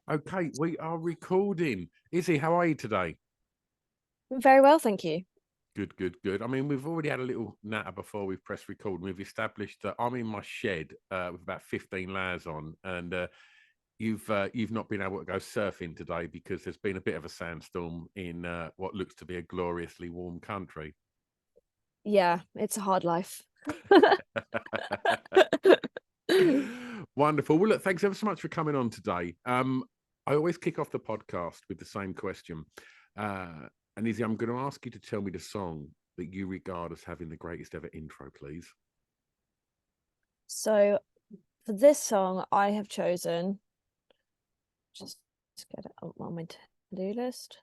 Okay, we are recording. Izzy, how are you today? Very well, thank you. Good, good, good. I mean, we've already had a little natter before we've pressed record. We've established that I'm in my shed with about 15 layers on, and you've not been able to go surfing today because there's been a bit of a sandstorm in what looks to be a gloriously warm country. Yeah, it's a hard life. Wonderful. Well, look, thanks ever so much for coming on today. I always kick off the podcast with the same question. And Izzy, I'm going to ask you to tell me the song that you regard as having the greatest ever intro, please. So for this song, I have chosen just get it on my to-do list.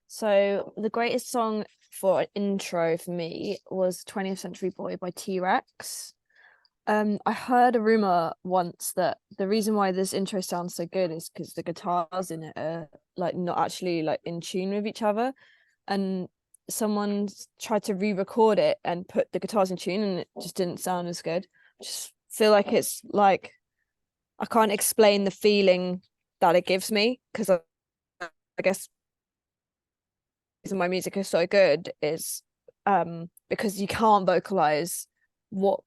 So the greatest song for an intro for me was 20th Century Boy by T-Rex. I heard a rumor once that the reason why this intro sounds so good is because the guitars in it are like not actually like in tune with each other, and someone tried to re-record it and put the guitars in tune, and it just didn't sound as good. I just feel like it's like I can't explain the feeling that it gives me because I guess the reason my music is so good is because you can't vocalize what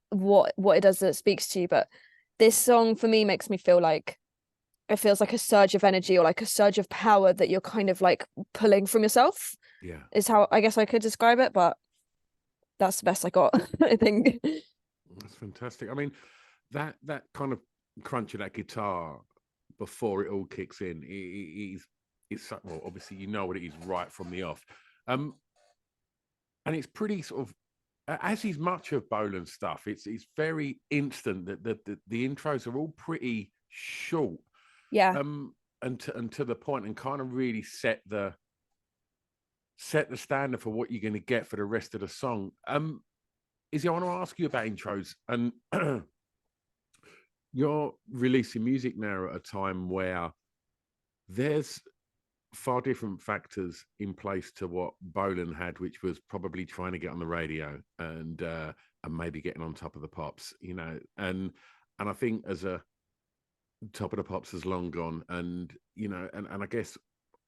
it does that speaks to you, but this song for me makes me feel like it feels like a surge of energy or like a surge of power that you're kind of like pulling from yourself, Yeah, is how I guess I could describe it, but that's the best I got. I think. that's fantastic. I mean, that kind of crunch of that guitar before it all kicks in is well, obviously you know what it is right from the off. Um, and it's pretty sort of as is much of Bolan's stuff. It's very instant that the intros are all pretty short, Yeah, um, and to the point, and kind of really set the standard for what you're going to get for the rest of the song. Izzy, I want to ask you about intros, and you're releasing music now at a time where there's far different factors in place to what Bolan had, which was probably trying to get on the radio and maybe getting on top of the pops, and I think as a top of the pops has long gone, and and I guess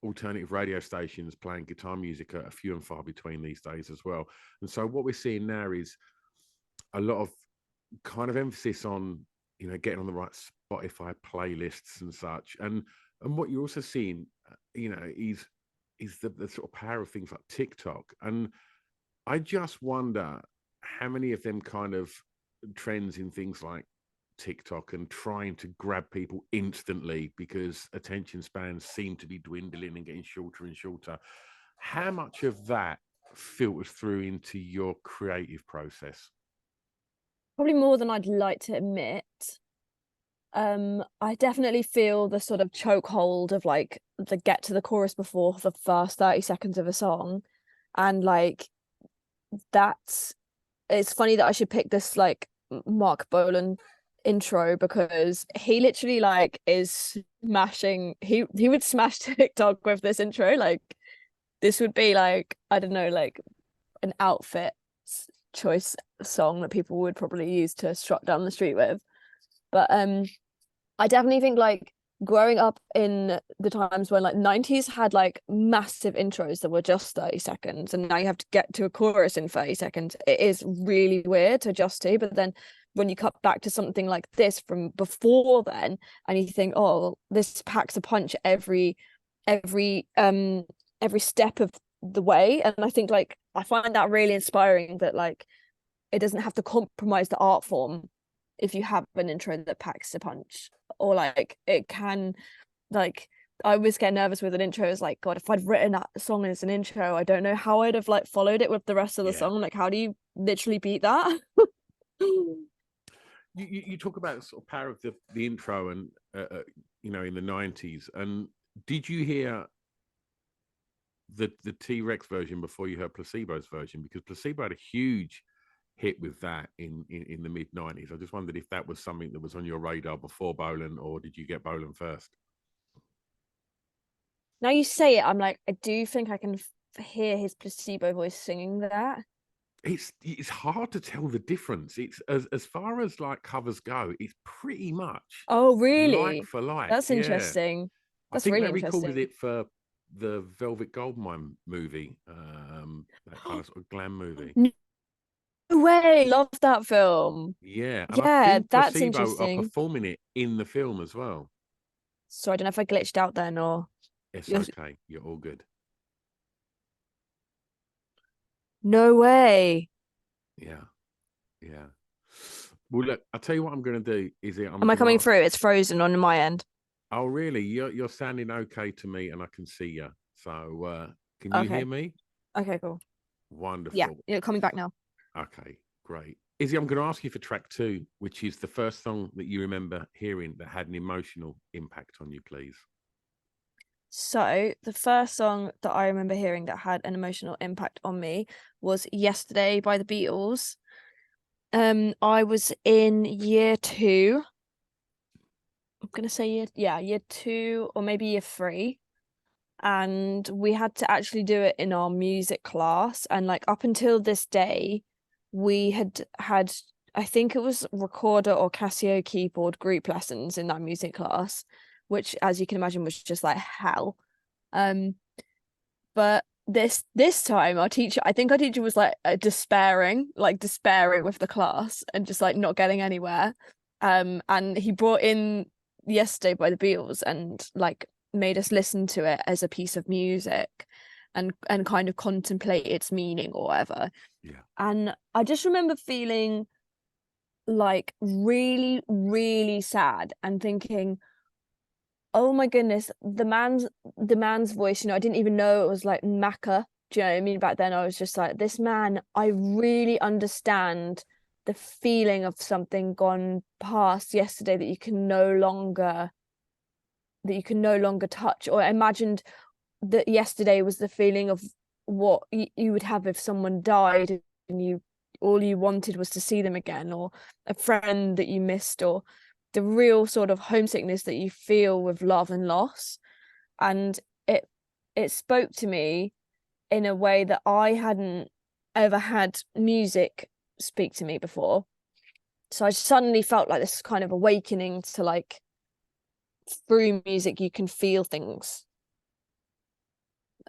alternative radio stations playing guitar music are few and far between these days as well. And so what we're seeing now is a lot of kind of emphasis on getting on the right Spotify playlists and such, and what you're also seeing, is the sort of power of things like TikTok. And I just wonder how many of them kind of trends in things like TikTok and trying to grab people instantly because attention spans seem to be dwindling and getting shorter and shorter. How much of that filters through into your creative process? probably more than I'd like to admit. I definitely feel the sort of chokehold of like the get to the chorus before the first 30 seconds of a song, and like that's it's funny that I should pick this like Mark Bolan intro because he literally like is smashing, he would smash TikTok with this intro. Like this would be like, I don't know, like an outfit choice song that people would probably use to strut down the street with. But I definitely think like growing up in the times when like 90s had like massive intros that were just 30 seconds, and now you have to get to a chorus in 30 seconds, it is really weird to adjust to. But then when you cut back to something like this from before then, and you think, oh, this packs a punch every every step of the way. And I think like I find that really inspiring, that like it doesn't have to compromise the art form if you have an intro that packs a punch, or like it can, like I always get nervous with an intro. It's like, God, if I'd written that song as an intro, I don't know how I'd have like followed it with the rest of the Yeah. song. Like, how do you literally beat that? You talk about the sort of power of the intro and in the 90s, and did you hear the T-Rex version before you heard Placebo's version? Because Placebo had a huge hit with that in the mid 90s. I just wondered if that was something that was on your radar before Bolan, or did you get Bolan first? Now you say it, I'm like, I do think I can hear his placebo voice singing that. It's hard to tell the difference. It's as far as like covers go, it's pretty much Oh, like really? for like. That's Yeah. interesting. I That's think really they recorded interesting. it for the Velvet Goldmine movie, that kind of sort of glam movie. No way, love that film. Yeah, and I Yeah, think that's Placebo are interesting. performing it in the film as well. So I don't know if I glitched out then or It's you're... okay. You're all good. No way. Yeah, yeah. Well, look, I'll tell you what I'm going to do is I'm Am I going to coming ask. through? It's frozen on my end. Oh, really? You're sounding okay to me, and I can see you. So, can you hear Okay. me? Okay, cool. Yeah, Wonderful. you're coming back now. Okay, great. Izzy, I'm going to ask you for track two, which is the first song that you remember hearing that had an emotional impact on you, please. So the first song that I remember hearing that had an emotional impact on me was Yesterday by the Beatles. I was in year two. I'm gonna say year two or maybe year three. And we had to actually do it in our music class. And like up until this day, we had I think it was recorder or Casio keyboard group lessons in that music class, which as you can imagine was just like hell. Um, but this time I think our teacher was like despairing with the class and just like not getting anywhere. And he brought in Yesterday by the Beatles and like made us listen to it as a piece of music and kind of contemplate its meaning or whatever. Yeah. And I just remember feeling like really, really sad and thinking, oh my goodness, the man's voice, I didn't even know it was like Macca. Do you know what I mean? Back then I was just like, this man, I really understand the feeling of something gone past yesterday that you can no longer touch. Or I imagined that yesterday was the feeling of what you would have if someone died and you all you wanted was to see them again, or a friend that you missed, or the real sort of homesickness that you feel with love and loss. And it spoke to me in a way that I hadn't ever had music speak to me before. So I suddenly felt like this kind of awakening to like through music you can feel things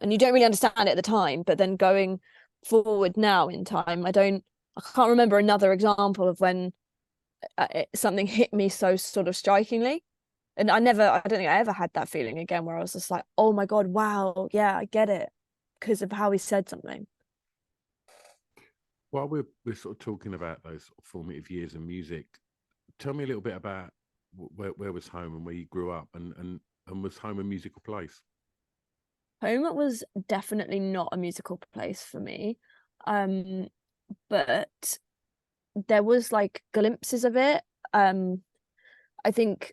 and you don't really understand it at the time, but then going forward now in time, I can't remember another example of when something hit me so sort of strikingly. And I don't think I ever had that feeling again where I was just like, oh my God, wow, yeah, I get it because of how he said something. While we're sort of talking about those sort of formative years in music, tell me a little bit about where was home and where you grew up, and was home a musical place? Home was definitely not a musical place for me. Um, but there was like glimpses of it. I think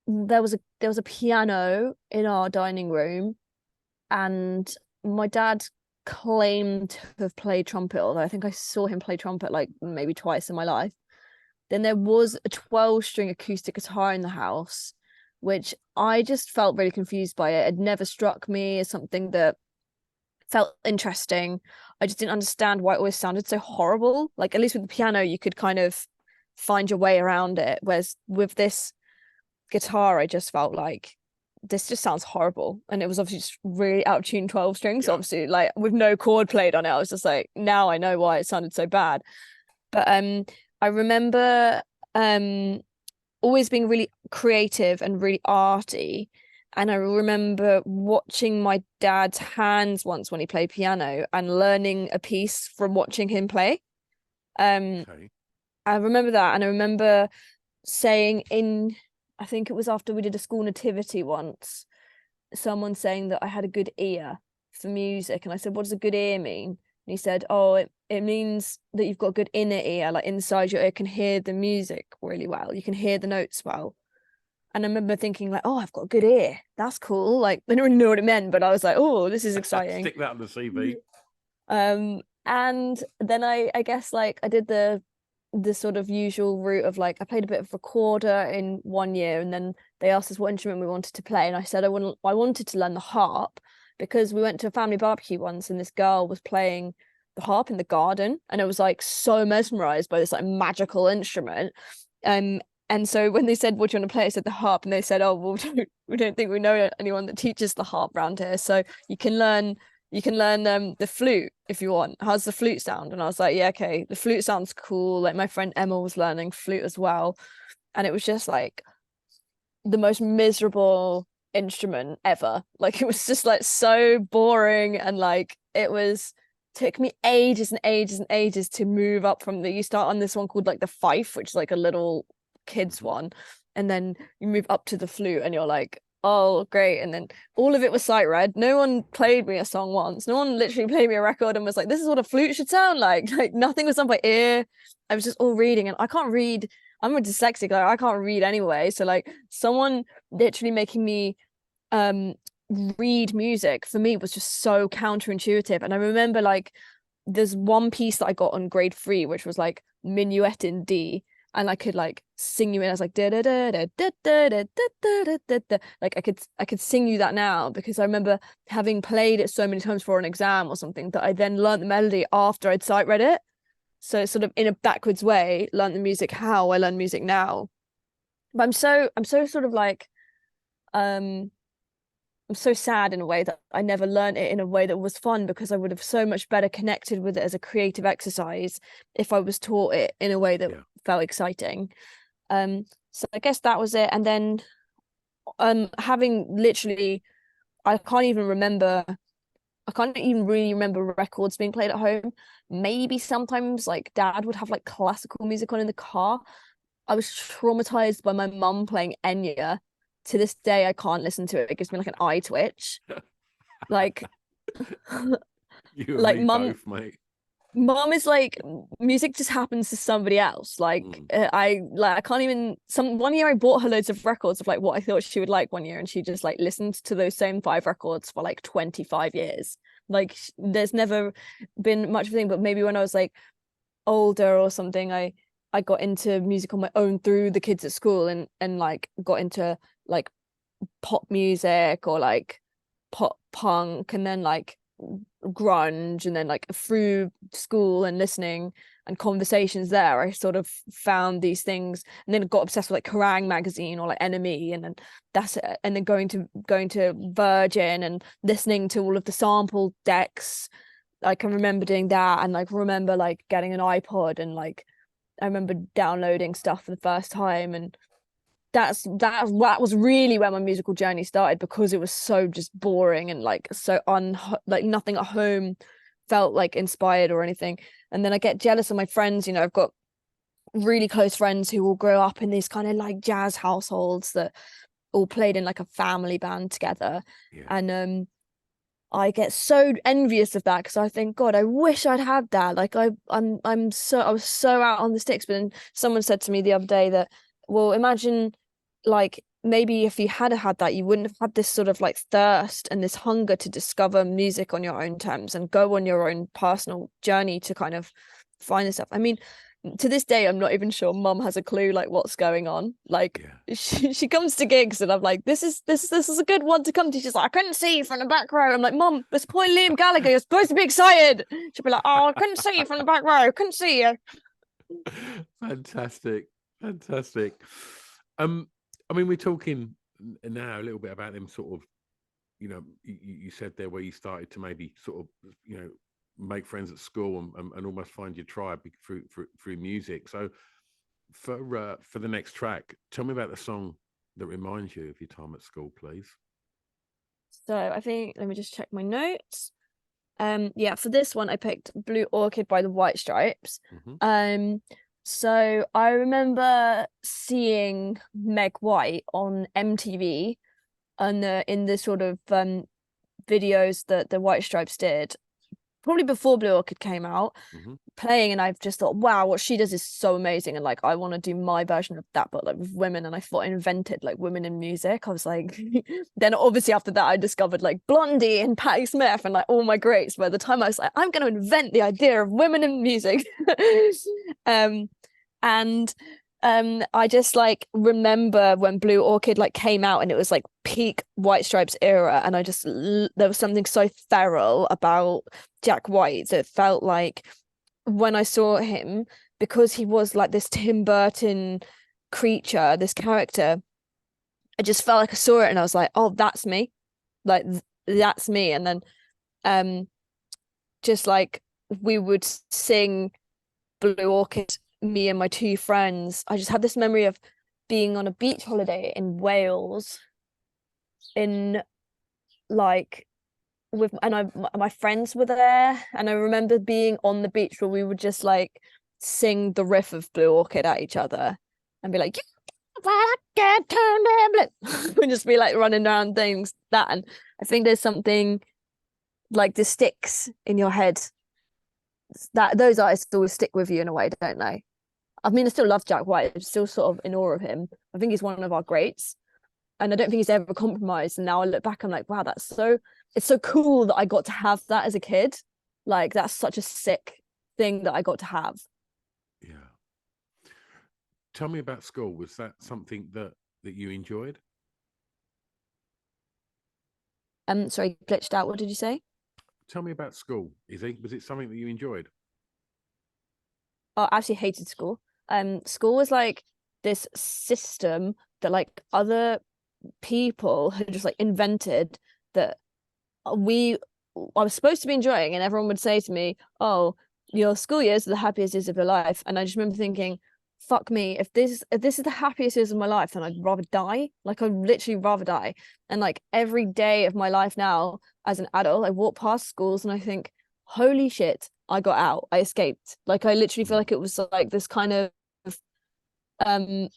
there was a piano in our dining room, and my dad claimed to have played trumpet, although I think I saw him play trumpet like maybe twice in my life. Then there was a 12-string acoustic guitar in the house, which I just felt really confused by it. It never struck me as something that felt interesting. I just didn't understand why it always sounded so horrible. Like at least with the piano, you could kind of find your way around it. Whereas with this guitar, I just felt like this just sounds horrible. And it was obviously just really out of tune 12 strings. So Yeah. obviously, like with no chord played on it, I was just like, now I know why it sounded so bad. But I remember always being really creative and really arty. And I remember watching my dad's hands once when he played piano and learning a piece from watching him play. Okay. I remember that. And I remember saying I think it was after we did a school nativity once, someone saying that I had a good ear for music. And I said, what does a good ear mean? And he said, oh, it means that you've got a good inner ear, like inside your ear can hear the music really well. You can hear the notes well. And I remember thinking like, oh, I've got a good ear. That's cool. Like I didn't really know what it meant, but I was like, oh, this is exciting. Stick that on the CV. And then I guess like I did the sort of usual route of like I played a bit of recorder in one year, and then they asked us what instrument we wanted to play, and I said I wanted to learn the harp because we went to a family barbecue once and this girl was playing the harp in the garden, and I was like so mesmerized by this like magical instrument. And so when they said, what do you want to play? I said the harp, and they said, oh, well, we don't think we know anyone that teaches the harp around here. So you can learn the flute if you want. How's the flute sound? And I was like, yeah, okay, the flute sounds cool. Like my friend Emma was learning flute as well. And it was just like the most miserable instrument ever. Like it was just like so boring, and like took me ages and ages and ages to move up from you start on this one called like the fife, which is like a little kids one, and then you move up to the flute and you're like, oh great. And then all of it was sight read. No one played me a song once. No one literally played me a record and was like, this is what a flute should sound like. Like nothing was done by ear. I was just all reading, and I can't read. I'm a dyslexic, like I can't read anyway. So like someone literally making me read music for me was just so counterintuitive. And I remember like there's one piece that I got on grade 3 which was like Minuet in D, and I could like sing you in. I was like da da da da da da da da da da. Like I could sing you that now, because I remember having played it so many times for an exam or something that I then learned the melody after I'd sight read it. So sort of in a backwards way learned the music how I learn music now. But I'm so sort of like I'm so sad in a way that I never learned it in a way that was fun, because I would have so much better connected with it as a creative exercise if I was taught it in a way that felt exciting. So I guess that was it. And then having literally, I can't even really remember records being played at home. Maybe sometimes like dad would have like classical music on in the car. I was traumatized by my mum playing Enya. To this day, I can't listen to it. It gives me like an eye twitch. Like, you and like me both, mate. Mom is like, music just happens to somebody else. Like, I can't even. One year I bought her loads of records of like what I thought she would like one year, and she just like listened to those same 5 records for like 25 years. Like, there's never been much of a thing. But maybe when I was like older or something, I got into music on my own through the kids at school, and like got into like pop music or like pop punk, and then like grunge, and then like through school and listening and conversations there, I sort of found these things, and then got obsessed with like Kerrang magazine or like Enemy, and then that's it. And then going to Virgin and listening to all of the sample decks. I can remember doing that, and like remember like getting an iPod, and like I remember downloading stuff for the first time, and that was really where my musical journey started, because it was so just boring and like so like nothing at home felt like inspired or anything. And then I get jealous of my friends. You know, I've got really close friends who all grow up in these kind of like jazz households that all played in like a family band together. And I get so envious of that, because I think, God, I wish I'd had that. Like I was so out on the sticks. But then someone said to me the other day that, well, imagine like maybe if you had that, you wouldn't have had this sort of like thirst and this hunger to discover music on your own terms and go on your own personal journey to kind of find this stuff. I mean, to this day, I'm not even sure Mum has a clue like what's going on. Like she comes to gigs and I'm like, this is a good one to come to. She's like, I couldn't see you from the back row. I'm like, Mum, it's point Liam Gallagher. You're supposed to be excited. She'll be like, oh, I couldn't see you from the back row. I couldn't see you. Fantastic. I mean, we're talking now a little bit about them sort of, you know, you said there where you started to maybe sort of, you know, make friends at school and almost find your tribe through music. So for the next track, tell me about the song that reminds you of your time at school, please. So I think, let me just check my notes. For this one I picked Blue Orchid by the White Stripes. So I remember seeing Meg White on MTV and in the sort of videos that the White Stripes did, probably before Blue Orchid came out, playing, and I've just thought, wow, what she does is so amazing, and like I want to do my version of that, but like with women. And I thought I invented like women in music. I was like then obviously after that I discovered like Blondie and Patti Smith and like all my greats. By the time I was like, I'm going to invent the idea of women in music. I just like remember when Blue Orchid like came out, and it was like peak White Stripes era, and there was something so feral about Jack White that felt like, when I saw him, because he was like this Tim Burton creature, this character, I just felt like I saw it and I was like, oh, that's me. Like that's me. And then just like we would sing Blue Orchid, me and my two friends. I just had this memory of being on a beach holiday in Wales in like with and my friends were there, and I remember being on the beach where we would just like sing the riff of Blue Orchid at each other and be like, well, I can't turn them. We'd just be like running around things that, and I think there's something like this sticks in your head, that those artists always stick with you in a way, don't they? I mean, I still love Jack White. I'm still sort of in awe of him. I think he's one of our greats, and I don't think he's ever compromised. And now I look back, I'm like, wow, it's so cool that I got to have that as a kid. Like, that's such a sick thing that I got to have. Yeah. Tell me about school. Was that something that you enjoyed? Sorry, glitched out. What did you say? Tell me about school, Izzy. Was it something that you enjoyed? Oh, I actually hated school. School was like this system that like other people had just like invented that I was supposed to be enjoying, and everyone would say to me, oh, your school years are the happiest years of your life. And I just remember thinking, fuck me, if this is the happiest years of my life, then I'd rather die. Like, I'd literally rather die. And like every day of my life now as an adult, I walk past schools and I think, holy shit, I got out, I escaped. Like, I literally feel like it was like this kind of um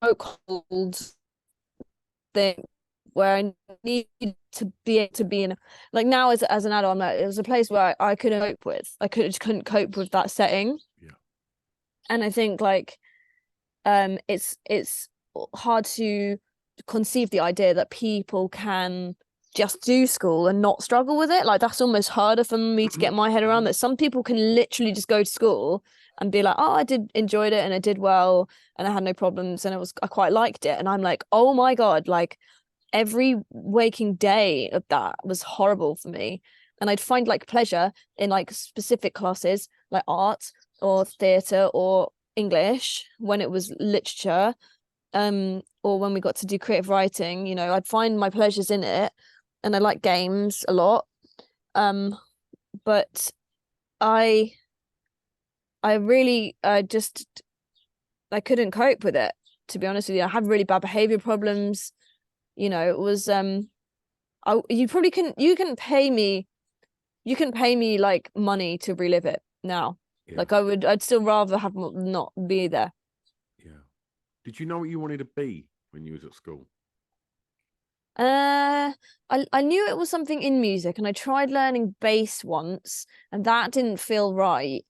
chokehold thing where I need to be able to be in, like, now as an adult, I'm like, it was a place where I couldn't cope with. I couldn't cope with that setting. Yeah. And I think like it's hard to conceive the idea that people can just do school and not struggle with it. Like, that's almost harder for me to get my head around, that some people can literally just go to school and be like, oh, I enjoyed it and I did well and I had no problems and I quite liked it. And I'm like, oh my God, like every waking day of that was horrible for me. And I'd find like pleasure in like specific classes like art or theatre or English when it was literature, or when we got to do creative writing, you know, I'd find my pleasures in it. And I like games a lot. But I really just I couldn't cope with it, to be honest with you. I had really bad behavior problems. You know, it was you can pay me like money to relive it now. Yeah. Like, I'd still rather have not be there. Yeah. Did you know what you wanted to be when you was at school? I knew it was something in music, and I tried learning bass once, and that didn't feel right.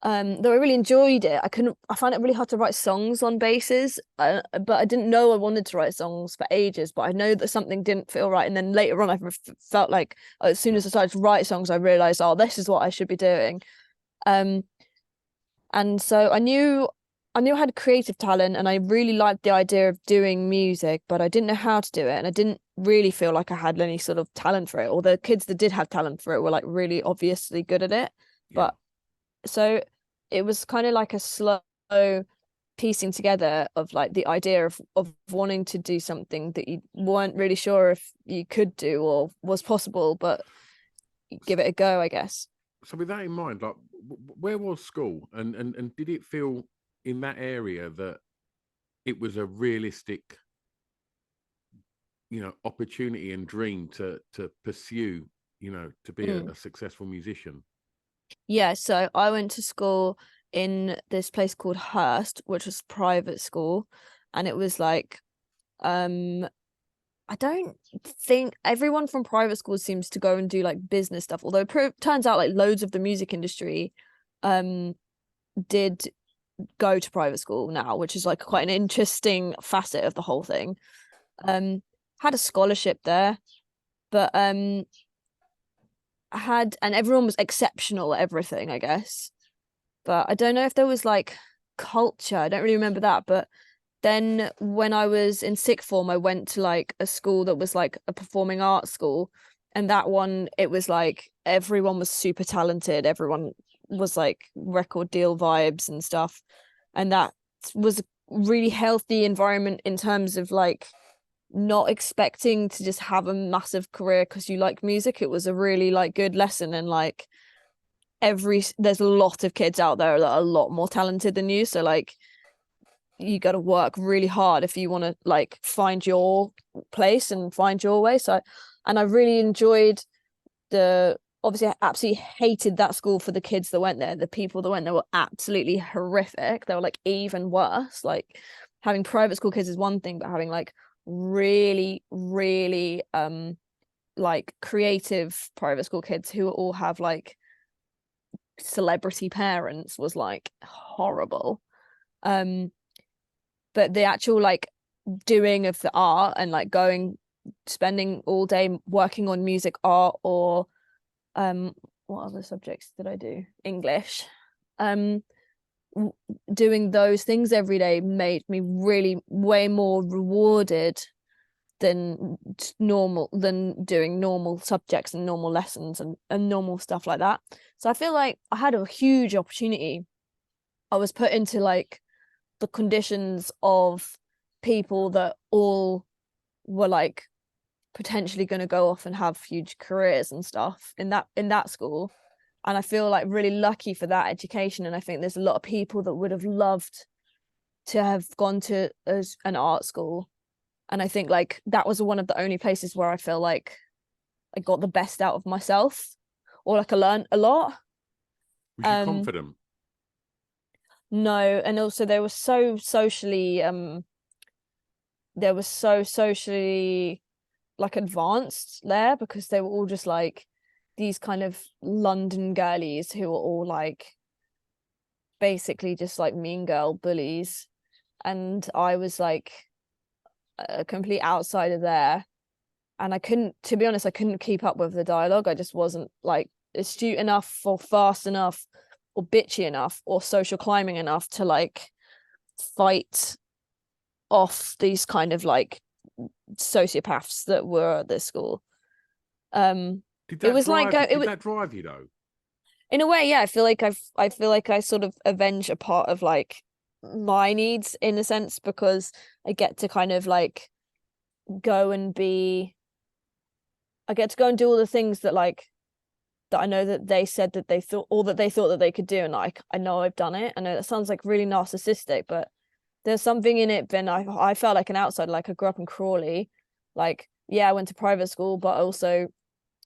Though I really enjoyed it, I found it really hard to write songs on basses. But I didn't know I wanted to write songs for ages. But I know that something didn't feel right, and then later on, I felt like as soon as I started to write songs, I realized, oh, this is what I should be doing. And so I knew I had creative talent, and I really liked the idea of doing music, but I didn't know how to do it, and I didn't really feel like I had any sort of talent for it. Or the kids that did have talent for it were like really obviously good at it. Yeah. But so it was kind of like a slow piecing together of like the idea of wanting to do something that you weren't really sure if you could do or was possible, but give it a go, I guess. So with that in mind, like, where was school, and did it feel in that area that it was a realistic, you know, opportunity and dream to pursue, you know, to be a successful musician? Yeah, so I went to school in this place called Hurst, which was private school, and it was like I don't think everyone from private schools seems to go and do like business stuff, although it turns out like loads of the music industry did go to private school now, which is like quite an interesting facet of the whole thing. Had a scholarship there, but and everyone was exceptional at everything, I guess. But I don't know if there was like culture. I don't really remember that. But then when I was in sixth form, I went to like a school that was like a performing arts school. And that one, it was like everyone was super talented. Everyone was like record deal vibes and stuff. and that was a really healthy environment in terms of like not expecting to just have a massive career because you like music. It was a really like good lesson, and like there's a lot of kids out there that are a lot more talented than you, so like you got to work really hard if you want to like find your place and find your way. So and I really enjoyed obviously I absolutely hated that school for the kids that went there. The people that went there were absolutely horrific. They were like even worse. Like having private school kids is one thing, but having like really really like creative private school kids who all have like celebrity parents was like horrible. But the actual like doing of the art and like spending all day working on music, art, or what other subjects did I do? English. Doing those things every day made me really way more rewarded than doing normal subjects and normal lessons and normal stuff like that. So I feel like I had a huge opportunity. I was put into like the conditions of people that all were like potentially going to go off and have huge careers and stuff in that school, and I feel like really lucky for that education. And I think there's a lot of people that would have loved to have gone to an art school, and I think like that was one of the only places where I feel like I got the best out of myself, or like I learned a lot. Was you confident? No, and also they were so socially like advanced there, because they were all just like these kind of London girlies who were all like basically just like mean girl bullies, and I was like a complete outsider there, and to be honest, I couldn't keep up with the dialogue. I just wasn't like astute enough or fast enough or bitchy enough or social climbing enough to like fight off these kind of like sociopaths that were at this school. Did that drive you though? In a way, yeah. I feel like I sort of avenge a part of like my needs in a sense, because I get to kind of like go and be I get to go and do all the things that like that I know that they said that they thought, or that they thought that they could do, and like I know I've done it. I know that sounds like really narcissistic, but there's something in it. Then I felt like an outsider. Like I grew up in Crawley, like yeah, I went to private school, but also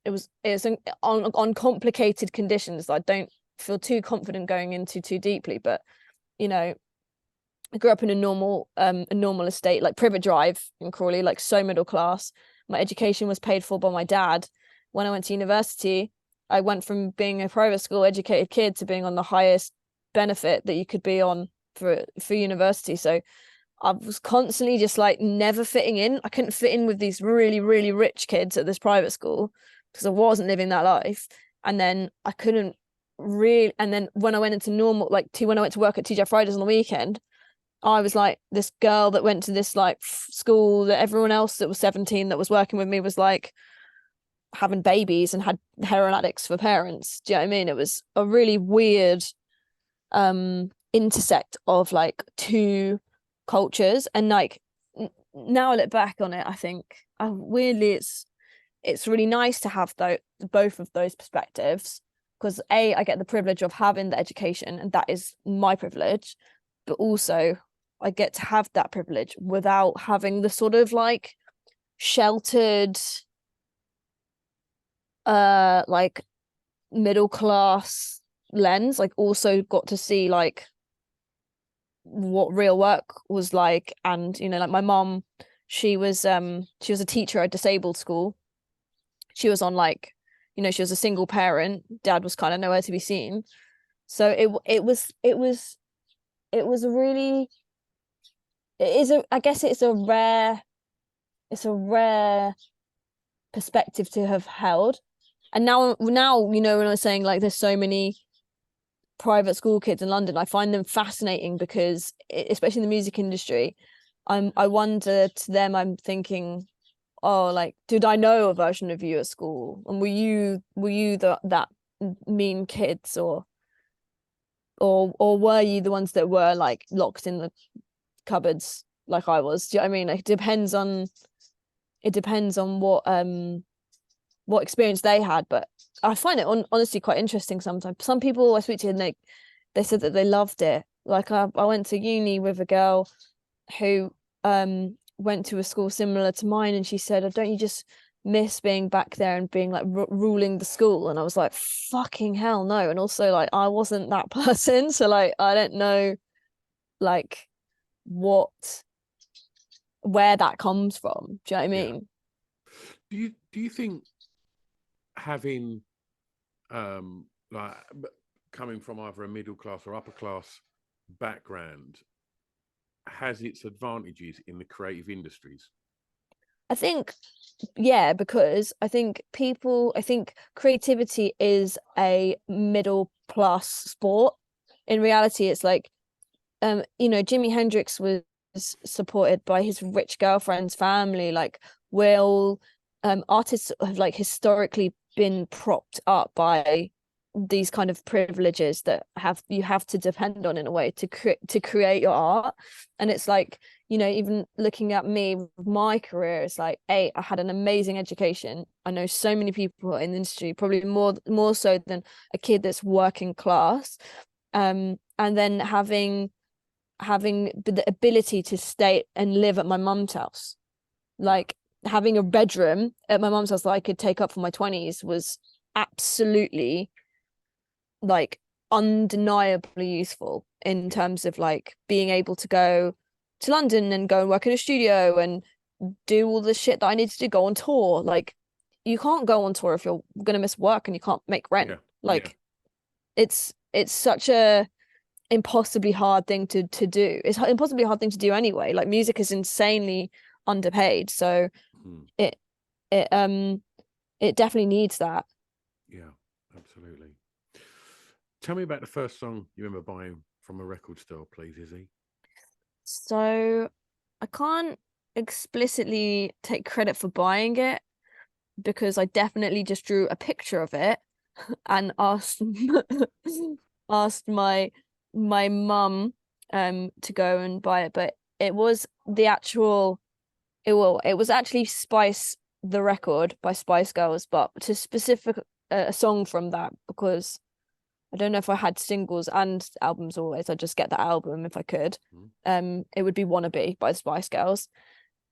it's on complicated conditions that I don't feel too confident going into too deeply. But you know, I grew up in a normal estate, like Privet Drive in Crawley, like so middle class. My education was paid for by my dad. When I went to university, I went from being a private school educated kid to being on the highest benefit that you could be on for university. So I was constantly just like never fitting in. I couldn't fit in with these really, really rich kids at this private school because I wasn't living that life. And then I couldn't really, and then when I went into normal, when I went to work at TGI Fridays on the weekend, I was like this girl that went to this like school that everyone else that was 17 that was working with me was like having babies and had heroin addicts for parents. Do you know what I mean? It was a really weird intersect of like two cultures. And like now I look back on it, I think weirdly it's really nice to have both of those perspectives, because I get the privilege of having the education, and that is my privilege, but also I get to have that privilege without having the sort of like sheltered like middle class lens. Like also got to see like what real work was like. And you know, like my mom, she was a teacher at a disabled school. She was on like, you know, she was a single parent. Dad was kind of nowhere to be seen. So it was a really, I guess it's a rare perspective to have held. And now, you know, when I was saying like there's so many private school kids in London, I find them fascinating because, especially in the music industry, I wonder to them, I'm thinking, oh, like, did I know a version of you at school? And were you that mean kids? Or or were you the ones that were like locked in the cupboards like I was? Do you know what I mean? Like, it depends on what experience they had, but I find it honestly quite interesting sometimes. Some people I speak to, and they said that they loved it. Like I went to uni with a girl who went to a school similar to mine, and she said, "Oh, don't you just miss being back there and being like ruling the school?" And I was like, fucking hell no. And also, like, I wasn't that person, so like I don't know like what where that comes from. Do you know what I Yeah. mean? Do you think having like coming from either a middle class or upper class background has its advantages in the creative industries? I think, yeah, because I think creativity is a middle class sport. In reality, it's like, Jimi Hendrix was supported by his rich girlfriend's family. Like, will artists have like historically been propped up by these kind of privileges that you have to depend on in a way to create your art. And it's like, even looking at me with my career, it's like, I had an amazing education. I know so many people in the industry, probably more so than a kid that's working class. And then having the ability to stay and live at my mum's house, Yeah. like having a bedroom at my mum's house that I could take up for my 20s was absolutely like undeniably useful in Yeah. terms of like being able to go to London and go and work in a studio and do all the shit that I need to do, go on tour. Like, you can't go on tour if you're gonna miss work and you can't make rent. Yeah. Yeah. Like, it's such a impossibly hard thing to do. It's an impossibly hard thing to do anyway. Like, music is insanely underpaid, so Hmm. it it it definitely needs that. Yeah, absolutely. Tell me about the first song you remember buying from a record store, please, Izzy. So I can't explicitly take credit for buying it because I definitely just drew a picture of it and asked my mum to go and buy it. But it was the actual it was actually Spice the Record by Spice Girls, but to specific a song from that, because I don't know if I had singles and albums always. I'd just get the album if I could. Hmm. It would be Wannabe by the Spice Girls.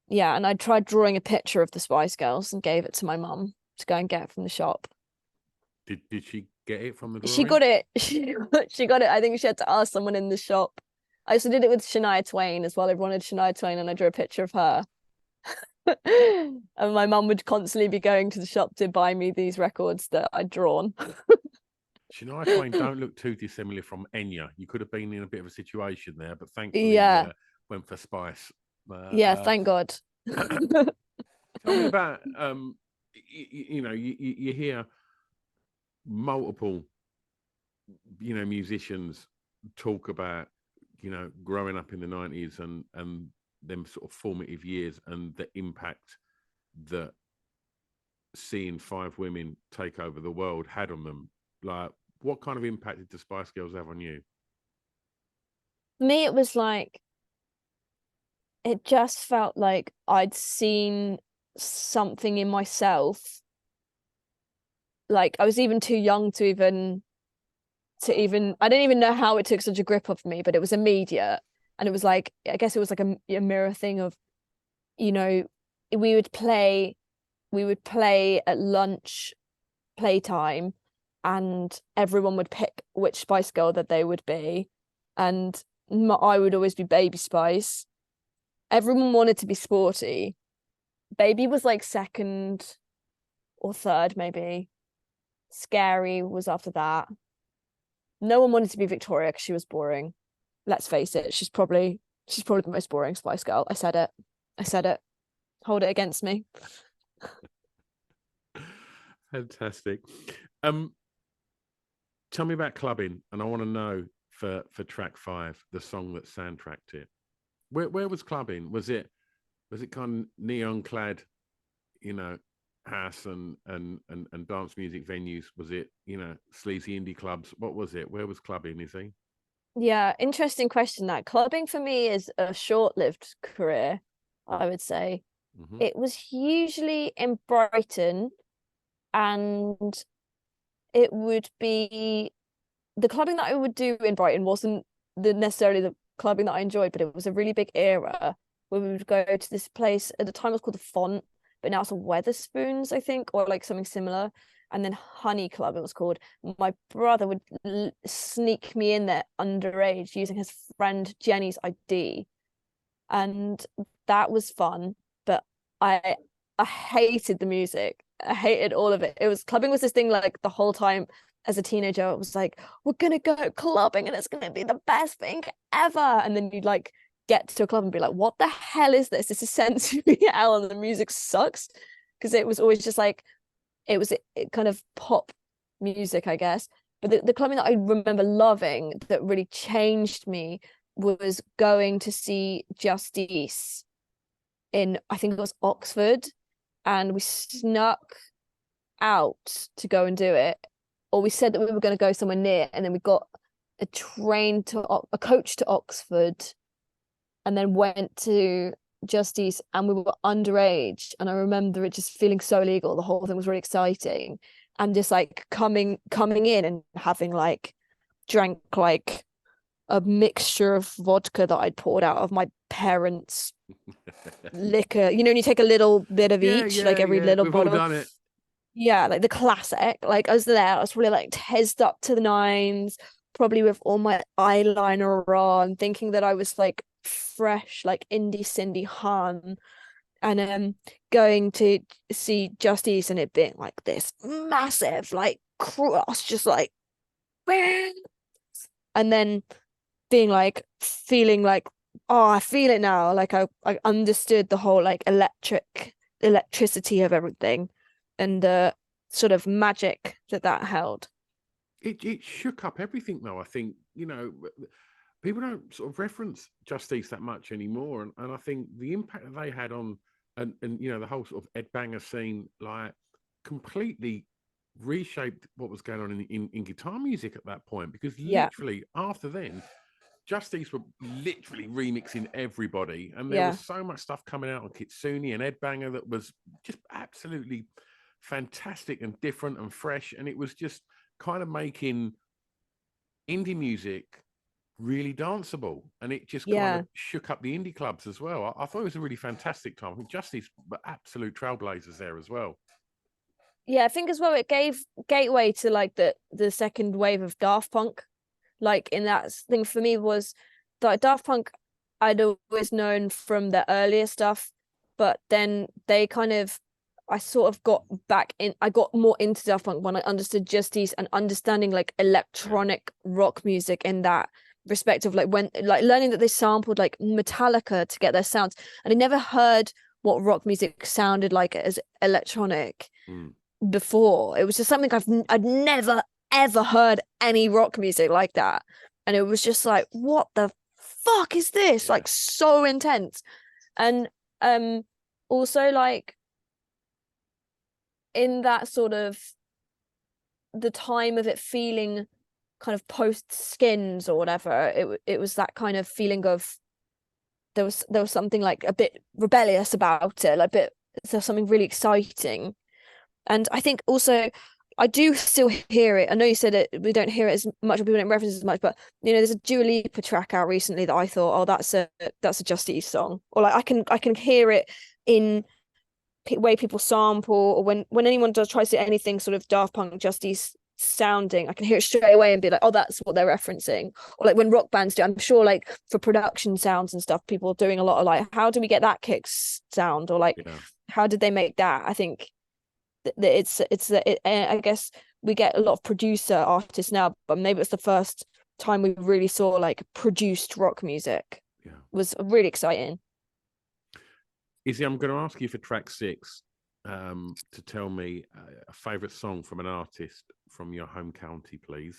Yeah, and I tried drawing a picture of the Spice Girls and gave it to my mum to go and get from the shop. Did she get it from the She drawing? got it. She got it. I think she had to ask someone in the shop. I also did it with Shania Twain as well. Everyone had Shania Twain, and I drew a picture of her. And my mum would constantly be going to the shop to buy me these records that I'd drawn. Shania Twain don't look too dissimilar from Enya. You could have been in a bit of a situation there, but thankfully Yeah. went for Spice. Yeah, thank God. Tell me about you hear multiple musicians talk about growing up in the 90s and them sort of formative years and the impact that seeing five women take over the world had on them. Like, what kind of impact did the Spice Girls have on you? Me, it was like, it just felt like I'd seen something in myself. Like, I was even too young to even I don't even know how it took such a grip of me, but it was immediate. And it was like, I guess it was like a mirror thing of, you know, we would play at lunch playtime, and everyone would pick which Spice Girl that they would be. And I would always be Baby Spice. Everyone wanted to be sporty. Baby was like second or third, maybe. Scary was after that. No one wanted to be Victoria because she was boring. Let's face it, she's probably the most boring Spice Girl. I said it. I said it. Hold it against me. Fantastic. Um, Tell me about clubbing, and I want to know for track 5, the song that soundtracked it. Where was clubbing? Was it kind of neon clad, you know, house and dance music venues? Was it sleazy indie clubs? What was it? Where was clubbing? Is he? Yeah, interesting question. That clubbing for me is a short-lived career, I would say. Hmm. It was usually in Brighton, and it would be the clubbing that I would do in Brighton wasn't necessarily the clubbing that I enjoyed, but it was a really big era where we would go to this place. At the time, it was called the Font, but now it's a Weatherspoons, I think, or like something similar. And then Honey Club, it was called. My brother would sneak me in there underage using his friend Jenny's ID, and that was fun. But I I hated the music. I hated all of it. It was clubbing was this thing like the whole time as a teenager. It was like, we're gonna go clubbing and it's gonna be the best thing ever. And then you'd like get to a club and be like, what the hell is this? This is sensory hell and the music sucks. Because it was always just like it kind of pop music, I guess. But the clubbing that I remember loving that really changed me was going to see Justice in, I think it was Oxford, and we snuck out to go and do it, or we said that we were going to go somewhere near, and then we got a coach to Oxford, and then went to Justice, and we were underage, and I remember it just feeling so legal. The whole thing was really exciting, and just like coming in and having like drank like a mixture of vodka that I'd poured out of my parents' liquor. You know, when you take a little bit of Yeah, each, like yeah, every yeah. little We've all bottle. done it. Yeah, like the classic. Like I was there, I was probably like tezzed up to the nines, probably with all my eyeliner on, thinking that I was like fresh, like indie Cindy Han, and going to see Justice and it being like this massive, like cross, just like, and then being like feeling like, oh, I feel it now. Like I understood the whole like electricity of everything, and the sort of magic that that held. It shook up everything, though. I think, people don't sort of reference Justice that much anymore, and I think the impact that they had on and the whole sort of Ed Banger scene, like, completely reshaped what was going on in guitar music at that point. Because Yeah, literally after then, Justice were literally remixing everybody, and there was yeah, so much stuff coming out on Kitsune and Ed Banger that was just absolutely fantastic and different and fresh, and it was just kind of making indie music really danceable, and it just kind yeah. of shook up the indie clubs as well. I thought it was a really fantastic time. I think Justice were absolute trailblazers there as well. Yeah, I think as well it gave gateway to like the second wave of Daft Punk. Like in that thing for me was that Daft Punk I'd always known from the earlier stuff, but then they kind of I sort of got back in I got more into Daft Punk when I understood Justice and understanding like Yeah, electronic rock music in that respect of like when like learning that they sampled like Metallica to get their sounds, and I never heard what rock music sounded like as electronic mm, before. It was just something I'd never ever heard any rock music like that, and it was just like, what the fuck is this? yeah, Like so intense, and um, also like in that sort of the time of it feeling kind of post skins or whatever. It was that kind of feeling of there was something like a bit rebellious about it, like a bit there's something really exciting. And I think also I do still hear it. I know you said it we don't hear it as much, or people don't reference it as much, but there's a Dua Lipa track out recently that I thought, oh, that's a Justice song. Or like I can hear it in way people sample, or when anyone does try to do anything sort of Daft Punk Justice sounding, I can hear it straight away and be like, oh, that's what they're referencing. Or like when rock bands do, I'm sure like for production sounds and stuff, people are doing a lot of like, how do we get that kick sound, or like yeah. how did they make that? I think that I guess we get a lot of producer artists now, but maybe it's the first time we really saw like produced rock music. Yeah. It was really exciting. Izzy, I'm going to ask you for track 6, to tell me a favourite song from an artist from your home county, please.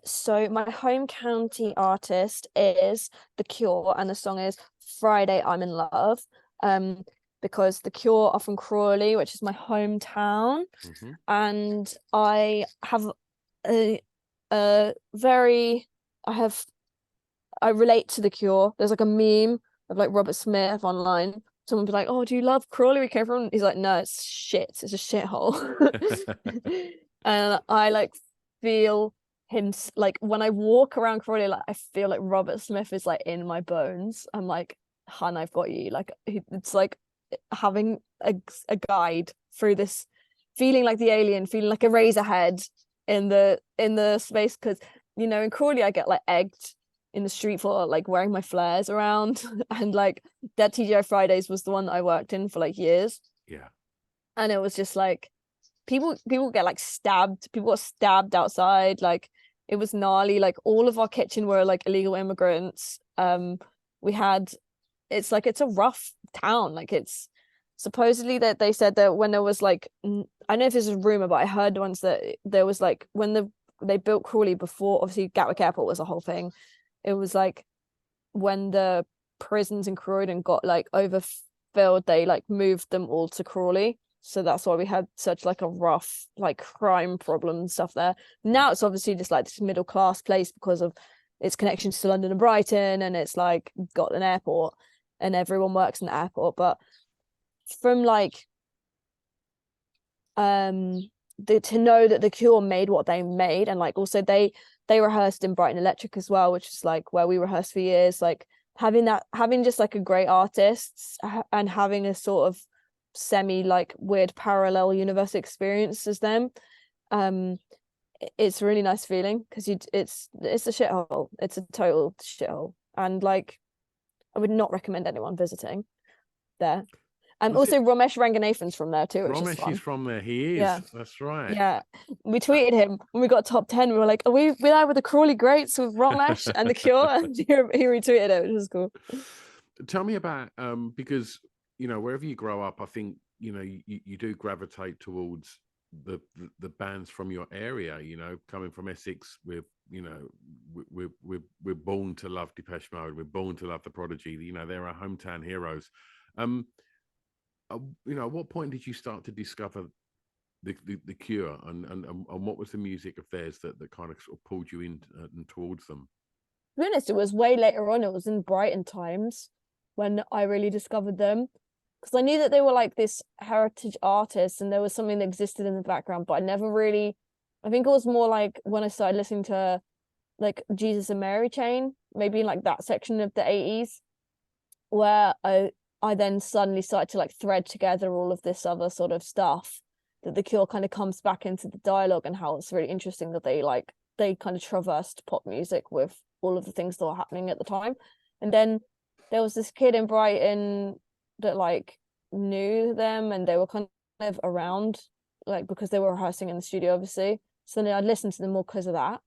So my home county artist is The Cure, and the song is Friday I'm in Love. Um, because The Cure are from Crawley, which is my hometown, Hmm. and I have a very I relate to The Cure. There's like a meme of like Robert Smith online. Someone be like, "Oh, do you love Crawley we came from?" He's like, "No, it's shit. It's a shithole." And I like feel him like when I walk around Crawley, like I feel like Robert Smith is like in my bones. I'm like, "Hun, I've got you." Like it's like having a guide through this, feeling like the alien, feeling like a Razorhead in the space, because in Crawley I get like egged in the street for like wearing my flares around and like Dead TGI Fridays was the one that I worked in for like years. Yeah. And it was just like people get like stabbed, people got stabbed outside, like it was gnarly, like all of our kitchen were like illegal immigrants. We had it's a rough town, like it's supposedly that they said that when there was like I don't know if this is a rumor, but I heard once that there was like when they built Crawley before obviously Gatwick Airport was a whole thing. It was like when the prisons in Croydon got like overfilled, they like moved them all to Crawley. So that's why we had such like a rough like crime problem and stuff there. Now it's obviously just like this middle class place because of its connections to London and Brighton, and it's like got an airport and everyone works in the airport. But from like to know that The Cure made what they made, and like also they rehearsed in Brighton Electric as well, which is like where we rehearsed for years, like having just like a great artists and having a sort of semi like weird parallel universe experience as them, it's a really nice feeling because it's a shithole, it's a total shithole, and like I would not recommend anyone visiting there. And also Ramesh Ranganathan's from there too, which is Ramesh fun. is from there. He is. Yeah. That's right. Yeah. We tweeted him when we got top 10. We were like, are we there with the Crawley Greats with Ramesh and The Cure? And he retweeted it, which was cool. Tell me about because wherever you grow up, I think you do gravitate towards the bands from your area. Coming from Essex, we're born to love Depeche Mode. We're born to love the Prodigy. They're our hometown heroes. At what point did you start to discover the Cure, and what was the music of theirs that kind of sort of pulled you in towards them? To be honest, it was way later on. It was in Brighton times when I really discovered them, because I knew that they were like this heritage artist and there was something that existed in the background, but I never really. I think it was more like when I started listening to like Jesus and Mary Chain, maybe in like that section of the 80s, where I then suddenly started to like thread together all of this other sort of stuff, that The Cure kind of comes back into the dialogue, and how it's really interesting that they kind of traversed pop music with all of the things that were happening at the time. And then there was this kid in Brighton that like knew them, and they were kind of around like because they were rehearsing in the studio obviously. So then I'd listen to them more because of that,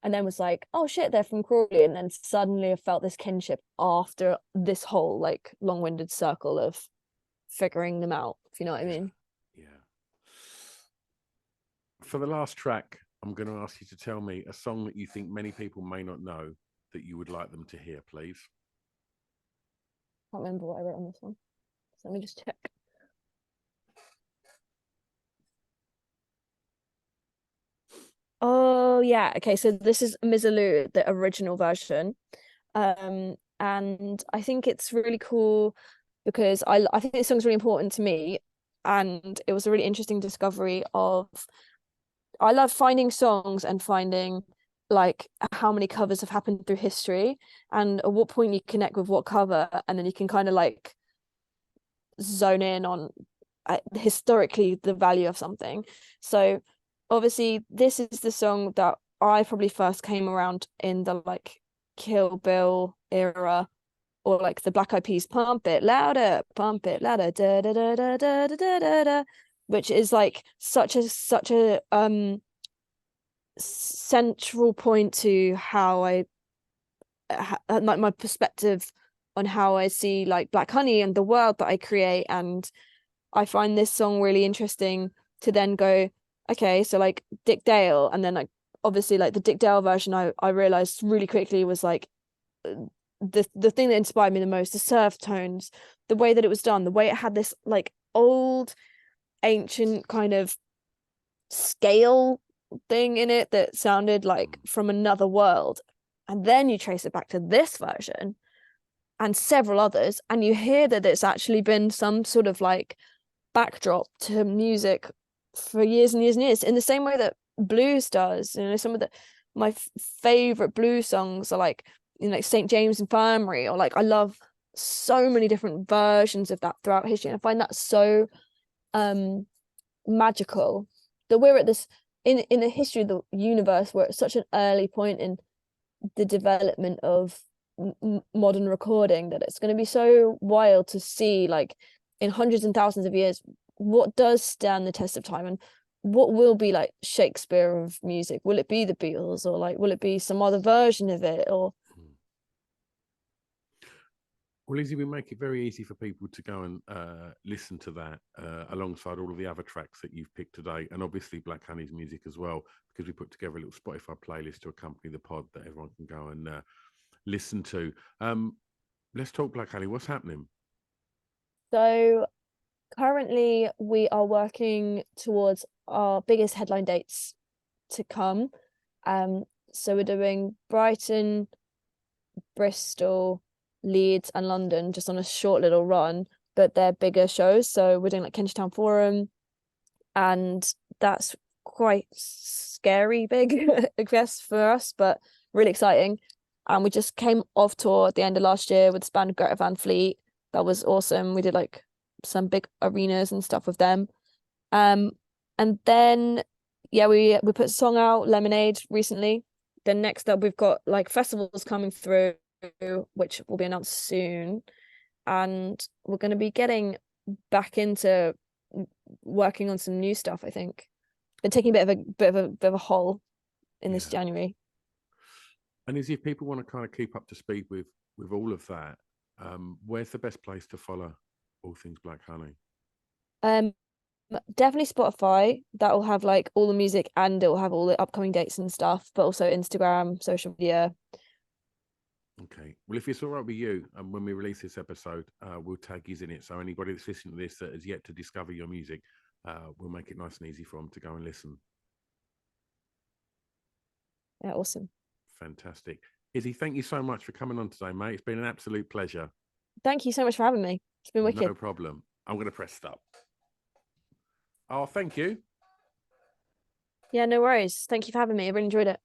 and then was like, oh shit, they're from Crawley. And then suddenly I felt this kinship after this whole like long-winded circle of figuring them out, if you know what I mean. Yeah. For the last track, I'm going to ask you to tell me a song that you think many people may not know that you would like them to hear, please. I can't remember what I wrote on this one, so let me just check. Oh yeah, okay, so this is Mizzaloo, the original version, and I think it's really cool because I think this song's really important to me, and it was a really interesting discovery of. I love finding songs and finding like how many covers have happened through history, and at what point you connect with what cover, and then you can kind of like zone in on historically the value of something. So obviously this is the song that I probably first came around in the like Kill Bill era, or like the Black Eyed Peas pump it louder, da da da da da da da da da, which is like such a central point to how I like my perspective on how I see like Black Honey and the world that I create. And I find this song really interesting to then go, okay, so like Dick Dale, and then like obviously like the Dick Dale version I realized really quickly was like the thing that inspired me the most, the surf tones, the way that it was done, the way it had this like old ancient kind of scale thing in it that sounded like from another world. And then you trace it back to this version and several others, and you hear that it's actually been some sort of like backdrop to music for years and years and years, in the same way that blues does. You know, some of my favorite blues songs are like, you know, like St. James Infirmary, or like I love so many different versions of that throughout history, and I find that so magical that we're at this in the history of the universe, we're at such an early point in the development of modern recording, that it's going to be so wild to see, like, in hundreds and thousands of years, what does stand the test of time, and what will be like Shakespeare of music. Will it be the Beatles, or like will it be some other version of it? Or well, Lizzie, we make it very easy for people to go and listen to that alongside all of the other tracks that you've picked today, and obviously Black Honey's music as well, because we put together a little Spotify playlist to accompany the pod that everyone can go and listen to. Let's talk Black Honey. What's happening? so currently we are working towards our biggest headline dates to come. So we're doing Brighton, Bristol, Leeds and London just on a short little run, but they're bigger shows. So we're doing like Kentish Town Forum, and that's quite scary big, I guess, for us, but really exciting. And we just came off tour at the end of last year with this band Greta Van Fleet. That was awesome. We did like some big arenas and stuff with them. And then yeah, we put a song out, Lemonade, recently. Then next up we've got like festivals coming through, which will be announced soon. And we're going to be getting back into working on some new stuff, I think. Been taking a bit of a hole in this January. And is, if people want to kind of keep up to speed with all of that, where's the best place to follow all things Black Honey? Definitely Spotify. That will have like all the music, and it will have all the upcoming dates and stuff, but also Instagram, social media. Okay. Well, if it's all right with you, and when we release this episode, we'll tag you in it. So anybody that's listening to this that has yet to discover your music, we'll make it nice and easy for them to go and listen. Yeah, awesome. Fantastic. Izzy, thank you so much for coming on today, mate. It's been an absolute pleasure. Thank you so much for having me. It's been wicked. No problem. I'm going to press stop. Oh, thank you. Yeah, no worries. Thank you for having me. I really enjoyed it.